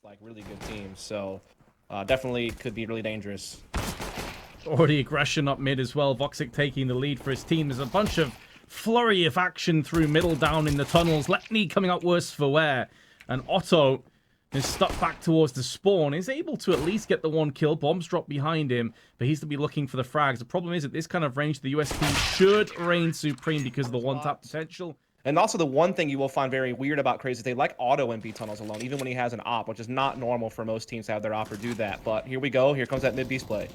like really good teams. So definitely could be really dangerous. Already aggression up mid as well. Woxi taking the lead for his team. There's a bunch of flurry of action through middle down in the tunnels. Letney coming up worse for wear. And Otto is stuck back towards the spawn. Is able to at least get the one kill. Bombs drop behind him, but he's to be looking for the frags. The problem is at this kind of range, the US team should reign supreme because of the one-tap potential. And also the one thing you will find very weird about Crazy is they like auto MP tunnels alone, even when he has an op, which is not normal for most teams to have their opper do that. But here we go. Here comes that mid-beast play.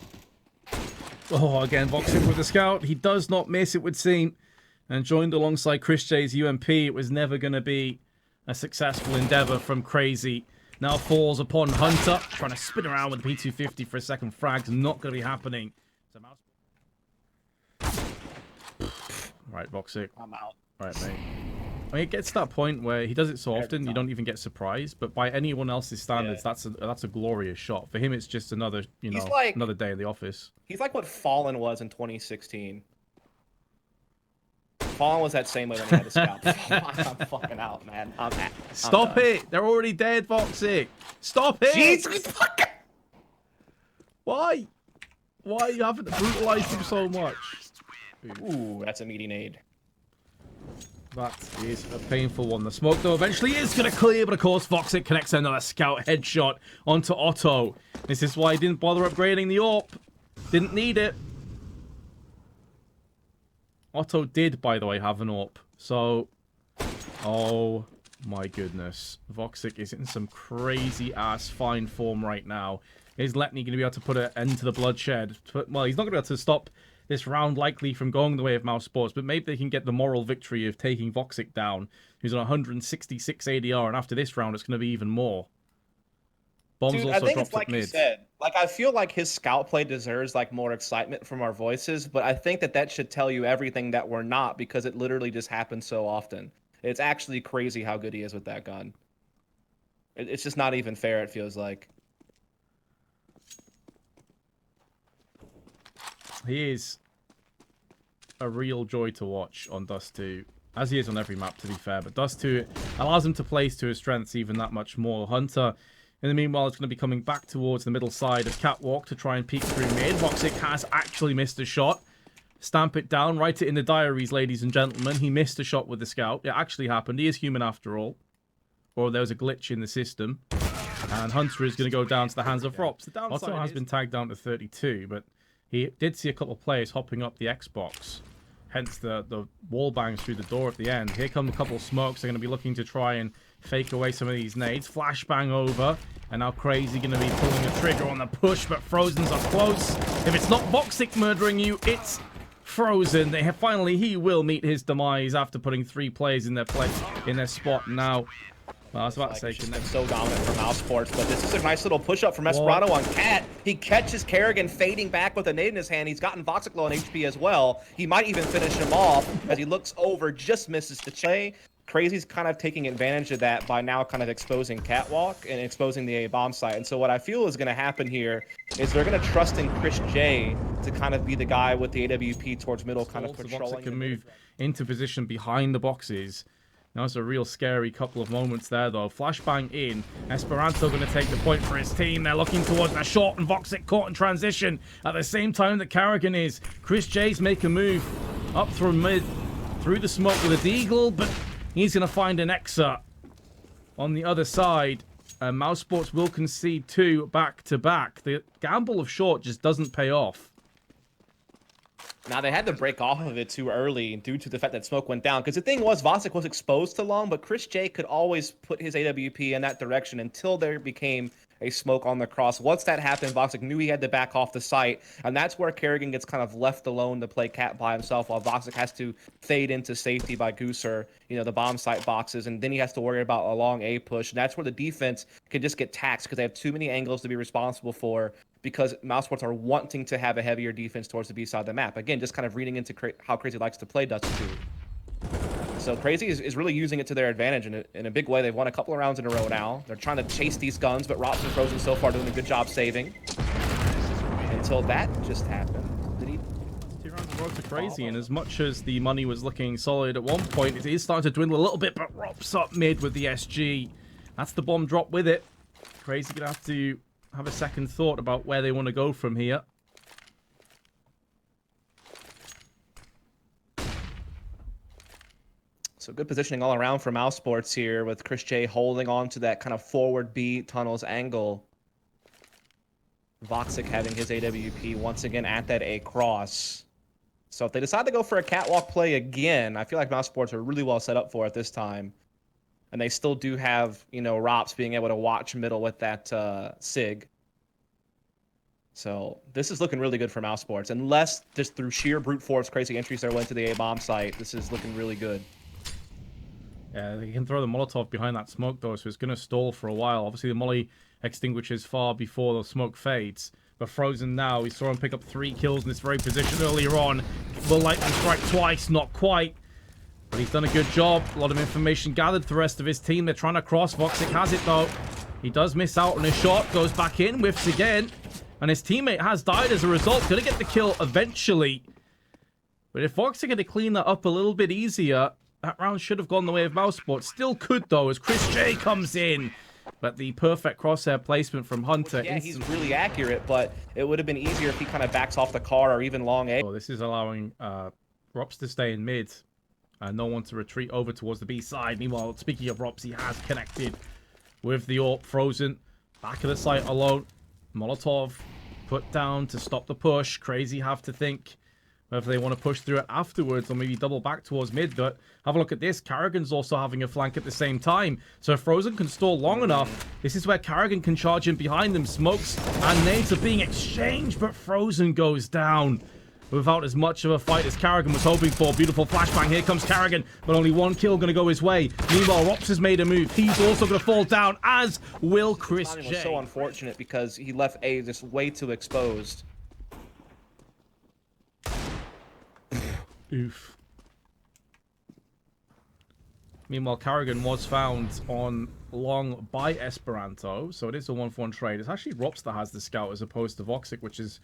Oh, again, Woxi with the scout. He does not miss, it would seem. And joined alongside ChriJ's UMP. It was never going to be a successful endeavor from Crazy. Now falls upon Hunter. Trying to spin around with the P250 for a second frag's not going to be happening. So right, Woxi. I'm out. Right, mate. I mean, it gets to that point where he does it so often, you don't even get surprised. But by anyone else's standards, that's a glorious shot. For him, it's just another, you know, like, another day in the office. He's like what Fallen was in 2016. Fallen was that same way when he had a scout. I'm fucking out, man. Stop it! They're already dead, Woxi. Stop it! Jesus fucking... Why? Why are you having to brutalize him so much? Ooh, that's a meaty nade. That is a painful one. The smoke, though, eventually is going to clear, but of course, Woxi connects another scout headshot onto Otto. This is why he didn't bother upgrading the AWP. Didn't need it. Otto did, by the way, have an AWP. So, oh my goodness. Woxi is in some crazy-ass fine form right now. Is Letney going to be able to put an end to the bloodshed? Well, he's not going to be able to stop this round likely from going the way of Mouse Sports, but maybe they can get the moral victory of taking Woxi down, who's on 166 ADR, and after this round, it's going to be even more. Bombs Dude, also I think dropped it's like at mid. You said. Like, I feel like his scout play deserves like more excitement from our voices, but I think that should tell you everything that we're not, because it literally just happens so often. It's actually crazy how good he is with that gun. It's just not even fair, it feels like. He is a real joy to watch on Dust 2, as he is on every map, to be fair. But Dust 2 allows him to place to his strengths even that much more. Hunter, in the meanwhile, is going to be coming back towards the middle side of Catwalk to try and peek through mid. Woxi has actually missed a shot. Stamp it down, write it in the diaries, ladies and gentlemen. He missed a shot with the scout. It actually happened. He is human after all. Or there was a glitch in the system. And Hunter is going to go down to the hands of Rops. The Otto has been tagged down to 32, but he did see a couple of players hopping up the Xbox. Hence the wall bangs through the door at the end. Here come a couple of smokes. They're going to be looking to try and fake away some of these nades. Flashbang over. And now Crazy going to be pulling the trigger on the push, but Frozen's up close. If it's not Woxi murdering you, it's Frozen. Finally, he will meet his demise after putting 3 players in their spot now. Well, I was about to say, it's been so dominant for Mouse Sports, but this is a nice little push-up from Esperanto on Cat. He catches Kerrigan fading back with a nade in his hand. He's gotten Woxi low on HP as well. He might even finish him off as he looks over, just misses the Che. Crazy's kind of taking advantage of that by now kind of exposing Catwalk and exposing the A bomb site. And so what I feel is going to happen here is they're going to trust in ChriJ to kind of be the guy with the AWP towards middle, kind of patrolling. Woxi can move into position behind the boxes. That was a real scary couple of moments there, though. Flashbang in. Esperanto going to take the point for his team. They're looking towards the short, and Woxi caught in transition at the same time that Kerrigan is. ChriJ's make a move up through mid, through the smoke with a deagle, but he's going to find an Exa on the other side. Mouse Sports will concede 2 back-to-back. The gamble of short just doesn't pay off. Now, they had to break off of it too early due to the fact that smoke went down. Because the thing was, Woxi was exposed to long, but ChriJ could always put his AWP in that direction until there became a smoke on the cross. Once that happened, Woxi knew he had to back off the site, and that's where Kerrigan gets kind of left alone to play Cat by himself, while Woxi has to fade into safety by Gooser, you know, the bomb site boxes, and then he has to worry about a long A push. And that's where the defense can just get taxed because they have too many angles to be responsible for, because Mouse Sports are wanting to have a heavier defense towards the B side of the map. Again, just kind of reading into how Crazy likes to play Dust 2. So Crazy is really using it to their advantage in a big way. They've won a couple of rounds in a row now. They're trying to chase these guns, but Rops and Frozen so far doing a good job saving. Until that just happened. Did he? 2 rounds in a row to Crazy, and as much as the money was looking solid at one point, it is starting to dwindle a little bit, but Rops up mid with the SG. That's the bomb drop with it. Crazy gonna have to have a second thought about where they want to go from here. So good positioning all around for Mouse Sports here, with Chris J holding on to that kind of forward B tunnels angle. Woxi having his AWP once again at that A cross. So if they decide to go for a catwalk play again, I feel like Mouse Sports are really well set up for it this time. And they still do have, you know, Rops being able to watch middle with that SIG. So this is looking really good for Mouse Sports. Unless just through sheer brute force crazy entries their way to the A-bomb site, this is looking really good. Yeah, they can throw the Molotov behind that smoke, though, so it's going to stall for a while. Obviously, the Molly extinguishes far before the smoke fades. But Frozen now, we saw him pick up 3 kills in this very position earlier on. Will likely strike twice, not quite. But he's done a good job. A lot of information gathered for the rest of his team. They're trying to cross. Voxic has it, though. He does miss out on his shot. Goes back in, whiffs again. And his teammate has died as a result. Gonna get the kill eventually. But if Voxic had to clean that up a little bit easier, that round should have gone the way of Mouse Sports. Still could, though, as Chris J comes in. But the perfect crosshair placement from Hunter. Yeah, he's really accurate, but it would have been easier if he kind of backs off the car or even long A. Oh, this is allowing Rops to stay in mid. And no one to retreat over towards the B side. Meanwhile, speaking of Rops, he has connected with the AWP. Frozen. Back of the site alone. Molotov put down to stop the push. Crazy have to think whether they want to push through it afterwards or maybe double back towards mid. But have a look at this. Karrigan's also having a flank at the same time. So if Frozen can stall long enough, this is where Karrigan can charge in behind them. Smokes and nades are being exchanged, but Frozen goes down without as much of a fight as Karrigan was hoping for. Beautiful flashbang. Here comes Karrigan, but only 1 kill going to go his way. Meanwhile, Rops has made a move. He's also going to fall down, as will Chris J. It was so unfortunate because he left A just way too exposed. Oof. Meanwhile, Karrigan was found on long by Esperanto, so it is a 1-for-1 trade. It's actually Rops that has the scout as opposed to Voxic, which is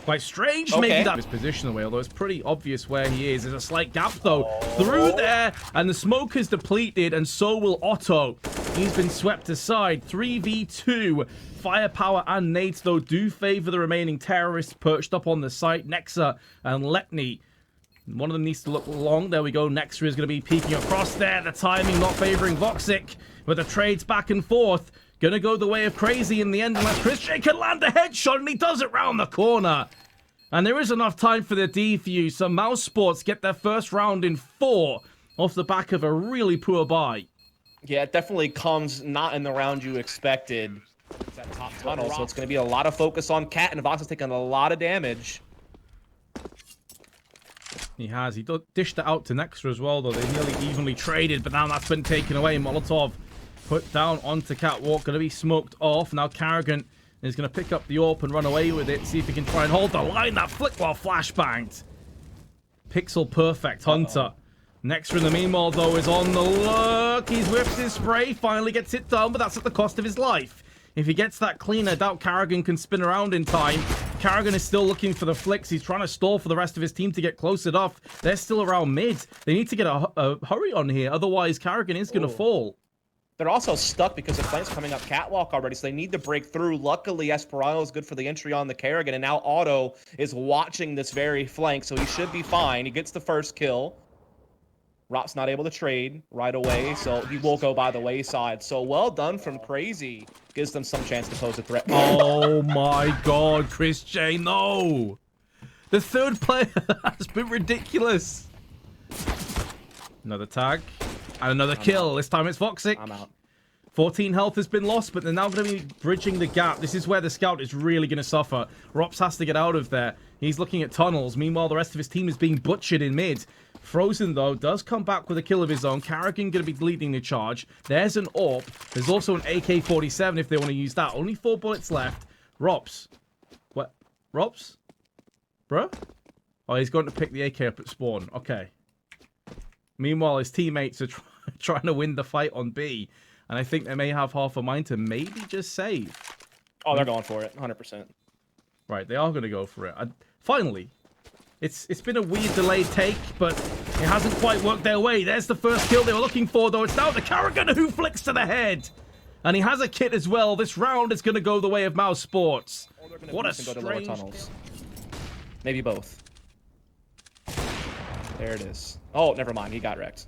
quite strange. Okay. Maybe that his position away, although it's pretty obvious where he is. There's a slight gap, though, through there, and the smoke is depleted, and so will Otto. He's been swept aside. 3v2. Firepower and nades, though, do favor the remaining terrorists perched up on the site. Nexa and Letney. One of them needs to look long. There we go. Nexa is going to be peeking across there. The timing not favoring Voxic. But the trades back and forth. Going to go the way of Crazy in the end. Unless Chris J can land a headshot. And he does it round the corner. And there is enough time for the defuse. So Mouse Sports get their first round in 4. Off the back of a really poor buy. Yeah, it definitely comes not in the round you expected. It's that top tunnel. So it's going to be a lot of focus on Cat. And Vox is taking a lot of damage. He has. He dished it out to Nexa as well, though. They nearly evenly traded, but now that's been taken away. Molotov put down onto Catwalk. Going to be smoked off. Now Karrigan is going to pick up the AWP and run away with it. See if he can try and hold the line. That flick while flashbanged. Pixel perfect Hunter. Nexa in the meanwhile, though, is on the look. He's whipped his spray. Finally gets it done, but that's at the cost of his life. If he gets that clean, I doubt Karrigan can spin around in time. Karrigan is still looking for the flicks. He's trying to stall for the rest of his team to get close enough. They're still around mid. They need to get a hurry on here. Otherwise, Karrigan is going to fall. They're also stuck because the flank's coming up catwalk already, so they need to break through. Luckily, Esperanto is good for the entry on the Karrigan, and now Otto is watching this very flank, so he should be fine. He gets the first kill. Rop's not able to trade right away, so he will go by the wayside. So well done from Crazy. Gives them some chance to pose a threat. Oh my god, Chris J, no! The third player has been ridiculous. Another tag. And another kill. This time it's Voxic. I'm out. 14 health has been lost, but they're now going to be bridging the gap. This is where the scout is really going to suffer. Rops has to get out of there. He's looking at tunnels. Meanwhile, the rest of his team is being butchered in mid. Frozen, though, does come back with a kill of his own. Karrigan going to be leading the charge. There's an AWP. There's also an AK-47 if they want to use that. Only 4 bullets left. Rops. What? Rops? Bruh? Oh, he's going to pick the AK up at spawn. Okay. Meanwhile, his teammates are trying to win the fight on B. And I think they may have half a mind to maybe just save. Oh, they're going for it. 100%. Right, they are going to go for it. Finally. It's been a weird delayed take, but it hasn't quite worked their way. There's the first kill they were looking for, though. It's now the Karrigan who flicks to the head. And he has a kit as well. This round is going to go the way of Mouse Sports. What a go to lower strange... tunnels. Maybe both. There it is. Oh, never mind. He got wrecked.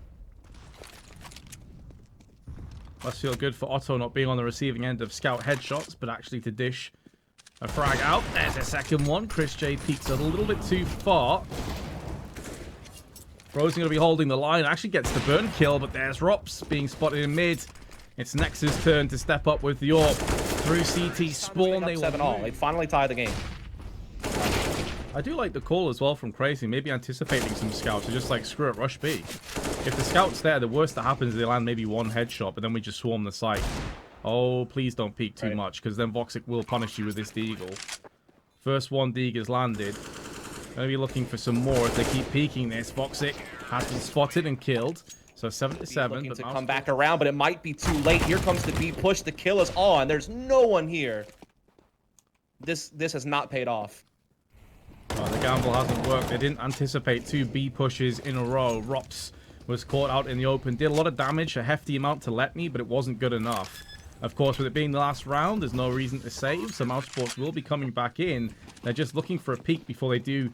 Must feel good for Otto not being on the receiving end of scout headshots, but actually to dish a frag out. There's a second one. CR4ZY'E peeks a little bit too far. Frozen going to be holding the line. Actually gets the burn kill, but there's Rops being spotted in mid. It's Nex's turn to step up with the AWP. Through CT spawn, they 7-all. They finally tie the game. I do like the call as well from Crazy. Maybe anticipating some scouts. Or just like, screw it, rush B. If the scout's there, the worst that happens is they land maybe one headshot, but then we just swarm the site. Oh, please don't peek too much, because then Woxi will punish you with this deagle. First one deag is landed. Gonna be looking for some more if they keep peeking this. Woxi has been spotted and killed. So 7-7. Looking to come back around, but it might be too late. Here comes the B push. The kill is on. There's no one here. This has not paid off. Oh, the gamble hasn't worked. They didn't anticipate 2 B pushes in a row. Rops was caught out in the open. Did a lot of damage, a hefty amount to let me, but it wasn't good enough. Of course, with it being the last round, there's no reason to save. So Mouse Sports will be coming back in. They're just looking for a peek before they do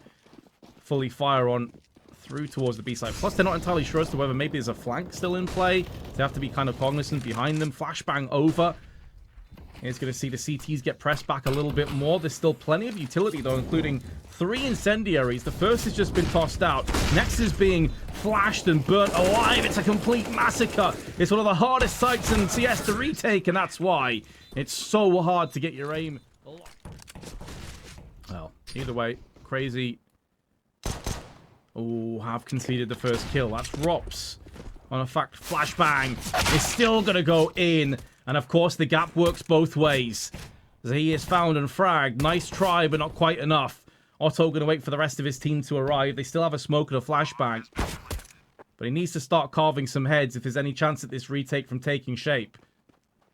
fully fire on through towards the B side. Plus, they're not entirely sure as to whether maybe there's a flank still in play. They have to be kind of cognizant behind them. Flashbang over. It's going to see the CTs get pressed back a little bit more. There's still plenty of utility, though, including 3 incendiaries. The first has just been tossed out. Next is being flashed and burnt alive. It's a complete massacre. It's one of the hardest sites in CS to retake, and that's why it's so hard to get your aim. Well, either way, Crazy. Oh, have conceded the first kill. That's Rops. On a fact, flashbang is still going to go in. And of course, the gap works both ways. As he is found and fragged. Nice try, but not quite enough. Otto going to wait for the rest of his team to arrive. They still have a smoke and a flashbang. But he needs to start carving some heads if there's any chance at this retake from taking shape.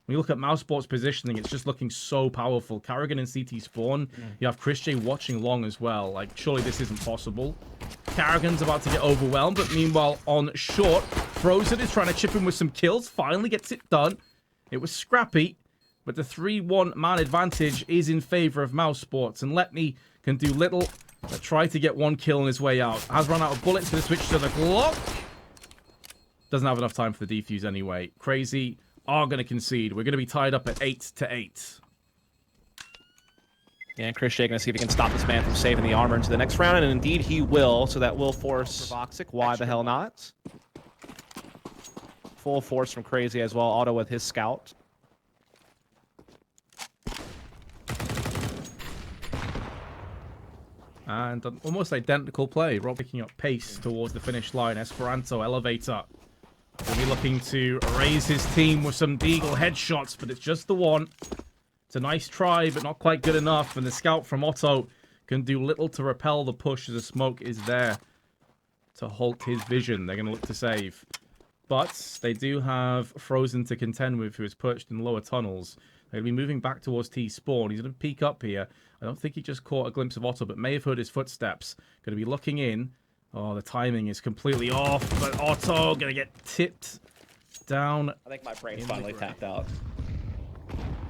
When you look at Mousesport's positioning, it's just looking so powerful. Karrigan and CT spawn. You have CR4ZY'E watching long as well. Like, surely this isn't possible. Karrigan's about to get overwhelmed, but meanwhile, on short, Frozen is trying to chip in with some kills. Finally gets it done. It was scrappy, but the 3-1 man advantage is in favor of Mouse Sports, and Letney can do little but try to get 1 kill on his way out. Has run out of bullets for the switch to the Glock. Doesn't have enough time for the defuse anyway. Crazy are going to concede. We're going to be tied up at 8-8. Yeah, and CR4ZY'E going to see if he can stop this man from saving the armor into the next round, and indeed he will, so that will force Woxi. Why the hell not? Full force from CR4ZY'E as well. Auto with his scout. And an almost identical play. Rob picking up pace towards the finish line. Esperanto elevator. Will be looking to raise his team with some deagle headshots, but it's just the one. It's a nice try, but not quite good enough. And the scout from Otto can do little to repel the push as the smoke is there to halt his vision. They're going to look to save. But they do have Frozen to contend with, who is perched in lower tunnels. They'll be moving back towards T-spawn. He's going to peek up here. I don't think he just caught a glimpse of Otto, but may have heard his footsteps. Going to be looking in. Oh, the timing is completely off, but Otto going to get tipped down. I think my brain's finally tapped out.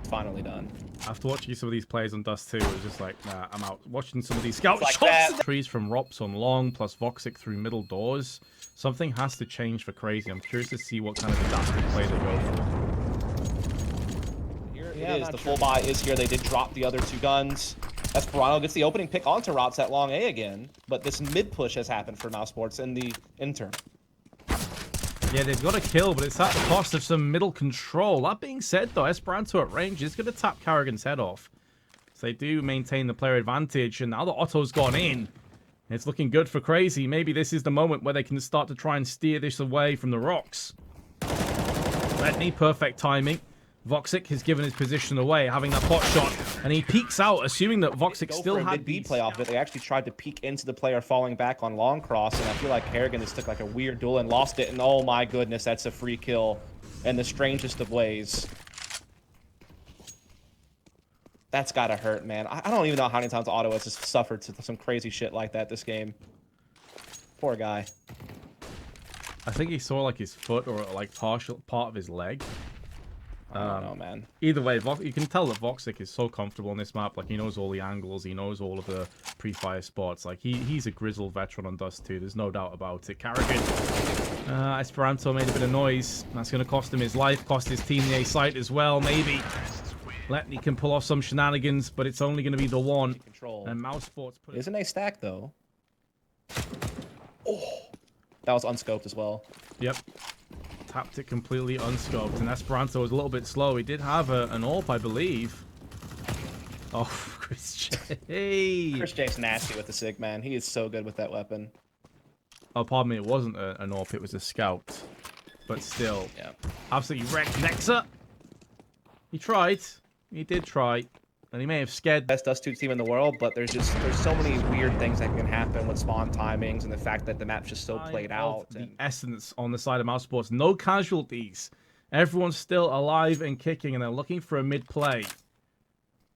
It's finally done. After watching some of these plays on Dust 2, it was just like, nah, I'm out. Watching some of these scout like shots. Trees from Rops on long, plus Woxi through middle doors. Something has to change for CR4ZY'E. I'm curious to see what kind of adaptive play they go for. Here it is. The full buy is here. They did drop the other 2 guns. Esperanto gets the opening pick onto Rops at long A again. But this mid push has happened for Mouse Sports in the interim. Yeah, they've got a kill, but it's at the cost of some middle control. That being said, though, Esperanto at range is going to tap Karrigan's head off. So they do maintain the player advantage, and now that Otto's gone in, it's looking good for CR4ZY'E. Maybe this is the moment where they can start to try and steer this away from the rocks. Letney, perfect timing. Woxi has given his position away, having that pot shot, and he peeks out, assuming that Woxi still had B play off of it. They actually tried to peek into the player falling back on long cross, and I feel like Karrigan just took like a weird duel and lost it, and oh my goodness, that's a free kill in the strangest of ways. That's gotta hurt, man. I don't even know how many times Otto has just suffered some crazy shit like that this game. Poor guy. I think he saw like his foot or like partial part of his leg. I don't know, man. Either way, you can tell that Woxi is so comfortable on this map. Like, he knows all the angles. He knows all of the pre-fire spots. Like, he's a grizzled veteran on Dust 2. There's no doubt about it. Karrigan. Esperanto made a bit of noise. That's going to cost him his life. Cost his team the A site as well, maybe. Letney can pull off some shenanigans, but it's only going to be the one. And Mouse Sports put it. Isn't a stack, though. Oh, that was unscoped as well. Yep. Tapped it completely unscoped, and Esperanto was a little bit slow. He did have an AWP, I believe. Oh, Chris J. Chris J's nasty with the SIG, man. He is so good with that weapon. Oh, pardon me, it wasn't an AWP, it was a scout. But still, yeah. Absolutely wrecked Nexa. He tried. He did try. And he may have scared best Dust 2 team in the world, but there's so many weird things that can happen with spawn timings and the fact that the map's just so played out. The essence on the side of Mouse Sports. No casualties. Everyone's still alive and kicking, and they're looking for a mid play.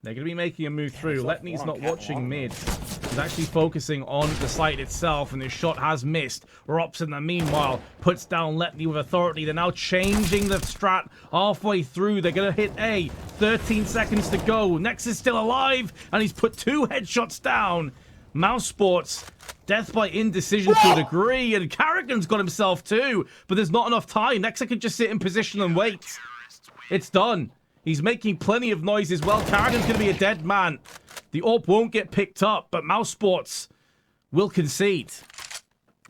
They're going to be making a move through. Letney's not watching mid. He's actually focusing on the site itself, and this shot has missed. Rops in the meanwhile puts down Letney with authority. They're now changing the strat halfway through. They're going to hit A. 13 seconds to go. Nex is still alive, and he's put 2 headshots down. Mouse Sports, death by indecision to a degree, and Karrigan's got himself too, but there's not enough time. Nexa could just sit in position and wait. It's done. He's making plenty of noise as well. Karrigan's going to be a dead man. The AWP won't get picked up, but Mouse Sports will concede.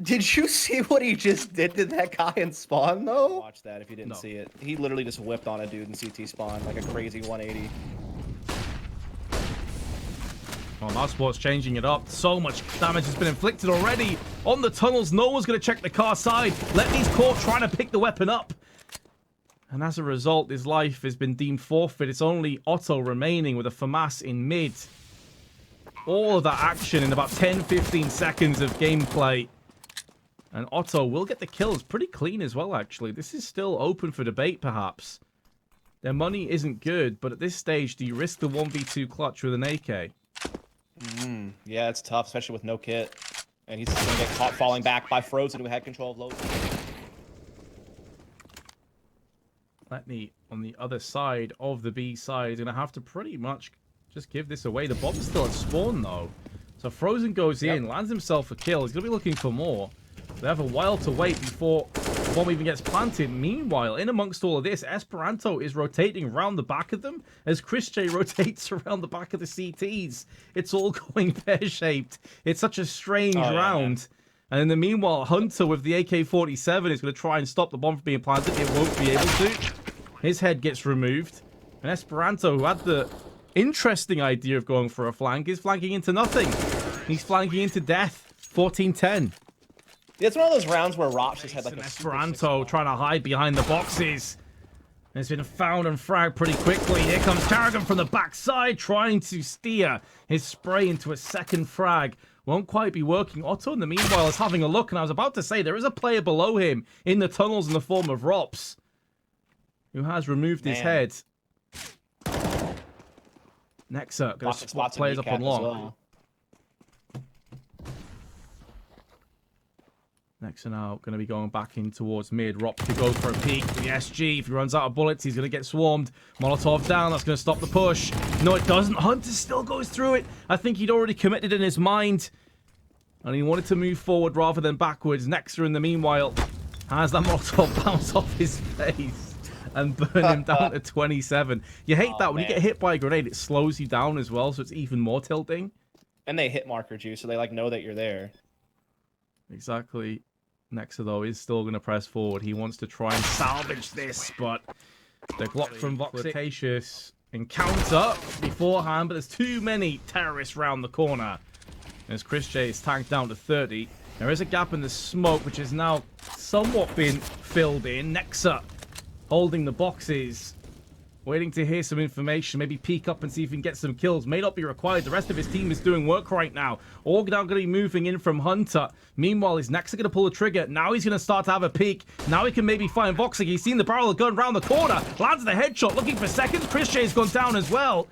Did you see what he just did to that guy in spawn, though? Watch that if you didn't see it. He literally just whipped on a dude in CT spawn like a crazy 180. Well, Mouse Sports changing it up. So much damage has been inflicted already on the tunnels. No one's going to check the car side. Letney's caught trying to pick the weapon up. And as a result, his life has been deemed forfeit. It's only Otto remaining with a FAMAS in mid. All of that action in about 10-15 seconds of gameplay. And Otto will get the kills pretty clean as well, actually. This is still open for debate, perhaps. Their money isn't good, but at this stage, do you risk the 1v2 clutch with an AK? Yeah, it's tough, especially with no kit. And he's going to get caught falling back by Frozen, who had control of low. Letney on the other side of the B side is going to have to pretty much just give this away. The bomb's still at spawn, though. So Frozen goes in, lands himself a kill. He's going to be looking for more. They have a while to wait before the bomb even gets planted. Meanwhile, in amongst all of this, Esperanto is rotating around the back of them as Chris J rotates around the back of the CTs. It's all going pear-shaped. It's such a strange round. And in the meanwhile, Hunter with the AK-47 is going to try and stop the bomb from being planted. It won't be able to. His head gets removed. And Esperanto, who had the interesting idea of going for a flank, is flanking into nothing. He's flanking into death. 14-10. It's one of those rounds where Rops just had like a Esperanto trying to hide behind the boxes. It's been found and fragged pretty quickly. Here comes Karrigan from the backside, trying to steer his spray into a second frag. Won't quite be working. Otto, in the meanwhile, is having a look, and I was about to say there is a player below him in the tunnels in the form of Rops, who has removed his head. Nexa, going to spot players up on long. Nexa now going to be going back in towards mid. Rops to go for a peek with the SG. If he runs out of bullets, he's going to get swarmed. Molotov down. That's going to stop the push. No, it doesn't. Hunter still goes through it. I think he'd already committed in his mind. And he wanted to move forward rather than backwards. Nexa, in the meanwhile, has that Molotov bounce off his face and burn him down to 27. You hate that. When you get hit by a grenade, it slows you down as well, so it's even more tilting. And they hit markered you, so they like know that you're there. Exactly. Nexa, though, is still going to press forward. He wants to try and salvage this, but the Glock from Flirtatious encounter beforehand, but there's too many terrorists round the corner. As Chris J is tanked down to 30. There is a gap in the smoke, which has now somewhat been filled in. Nexa holding the boxes, waiting to hear some information, maybe peek up and see if he can get some kills. May not be required. The rest of his team is doing work right now. All now going to be moving in from Hunter. Meanwhile, is Nexa going to pull the trigger? Now he's going to start to have a peek. Now he can maybe find Woxi. He's seen the barrel of the gun round the corner. Lands the headshot, looking for seconds. Chris J's gone down as well.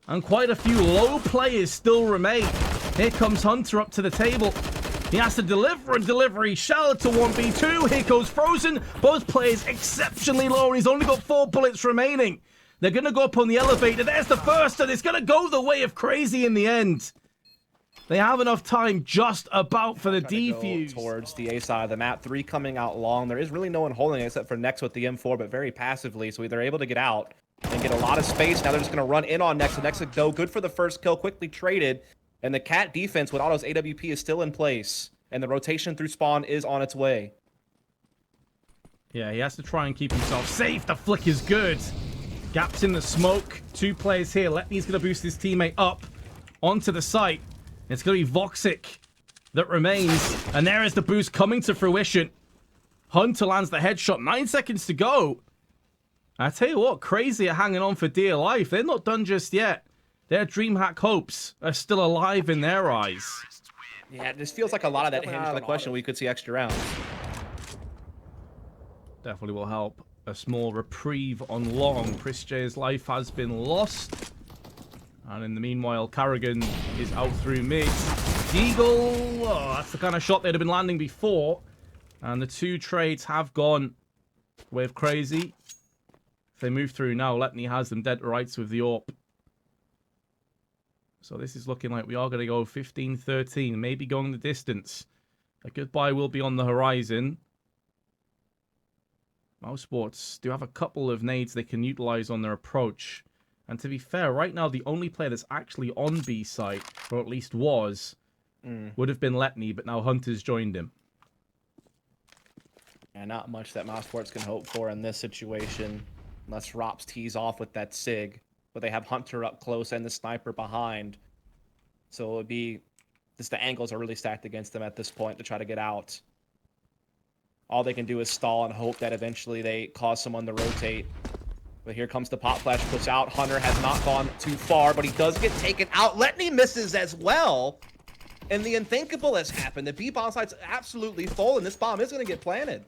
And quite a few low players still remain. Here comes Hunter up to the table. He has to deliver a delivery. Shell to 1v2. Here goes Frozen. Both players exceptionally low, and he's only got 4 bullets remaining. They're going to go up on the elevator. There's the first, and it's going to go the way of Crazy in the end. They have enough time just about for the defuse. Towards the A side of the map. 3 coming out long. There is really no one holding it except for Nex with the M4, but very passively. So they're able to get out and get a lot of space. Now they're just going to run in on Nex. The Nex go good for the first kill. Quickly traded. And the Cat defense with Otto's AWP is still in place. And the rotation through spawn is on its way. Yeah, he has to try and keep himself safe. The flick is good. Gaps in the smoke. 2 players here. Letney's going to boost his teammate up onto the site. It's going to be Woxi that remains. And there is the boost coming to fruition. Hunter lands the headshot. 9 seconds to go. I tell you what, Crazy are hanging on for dear life. They're not done just yet. Their Dreamhack hopes are still alive in their eyes. Yeah, this feels like a lot of that hinged on the question we could see extra rounds. Definitely will help. A small reprieve on long. Chris J's life has been lost. And in the meanwhile, Carrigan is out through mid. Deagle, oh, that's the kind of shot they'd have been landing before. And the 2 trades have gone with Crazy. If they move through now, Letney has them dead to rights with the AWP. So this is looking like we are going to go 15-13, maybe going the distance. A goodbye will be on the horizon. Mousesports do have a couple of nades they can utilize on their approach. And to be fair, right now, the only player that's actually on B site, or at least was, would have been Letney, but now Hunter's joined him. And not much that Mousesports can hope for in this situation, unless Rops tees off with that SIG. But they have Hunter up close and the sniper behind. So it would be just the angles are really stacked against them at this point to try to get out. All they can do is stall and hope that eventually they cause someone to rotate. But here comes the pop flash push out. Hunter has not gone too far, but he does get taken out. Letney misses as well. And the unthinkable has happened. The B bomb site's absolutely full, and this bomb is going to get planted.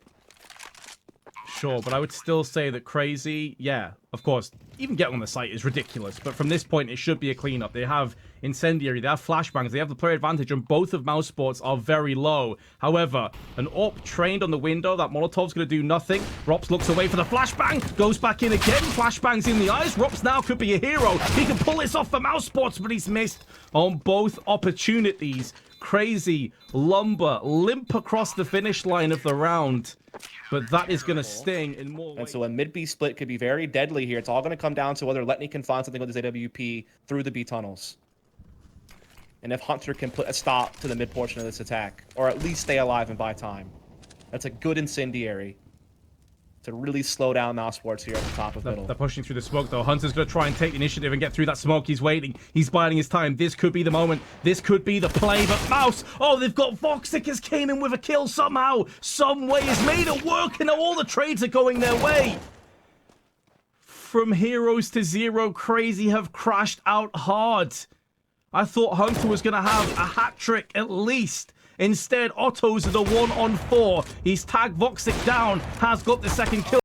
Sure, but I would still say that Crazy, yeah, of course, even getting on the site is ridiculous. But from this point, it should be a cleanup. They have Incendiary, they have Flashbangs, they have the player advantage, and both of Mousesports are very low. However, an AWP trained on the window, that Molotov's going to do nothing. Rops looks away for the Flashbang, goes back in again, Flashbangs in the eyes. Rops now could be a hero. He can pull this off for Mousesports, but he's missed on both opportunities. Crazy, lumber, limp across the finish line of the round. But that is going to sting in more ways. And so a mid-B split could be very deadly here. It's all going to come down to whether Letney can find something with his AWP through the B tunnels. And if Hunter can put a stop to the mid portion of this attack, or at least stay alive and buy time. That's a good incendiary to really slow down Mousesports here at the top of middle. They're pushing through the smoke, though. Hunter's going to try and take the initiative and get through that smoke. He's waiting. He's biding his time. This could be the moment. This could be the play. But Mouse, oh, they've got Woxi has came in with a kill somehow. Some way has made it work, and now all the trades are going their way. From heroes to zero, Crazy have crashed out hard. I thought Hunter was going to have a hat trick at least. Instead, Otto's the 1-on-4. He's tagged Woxi down, has got the second kill.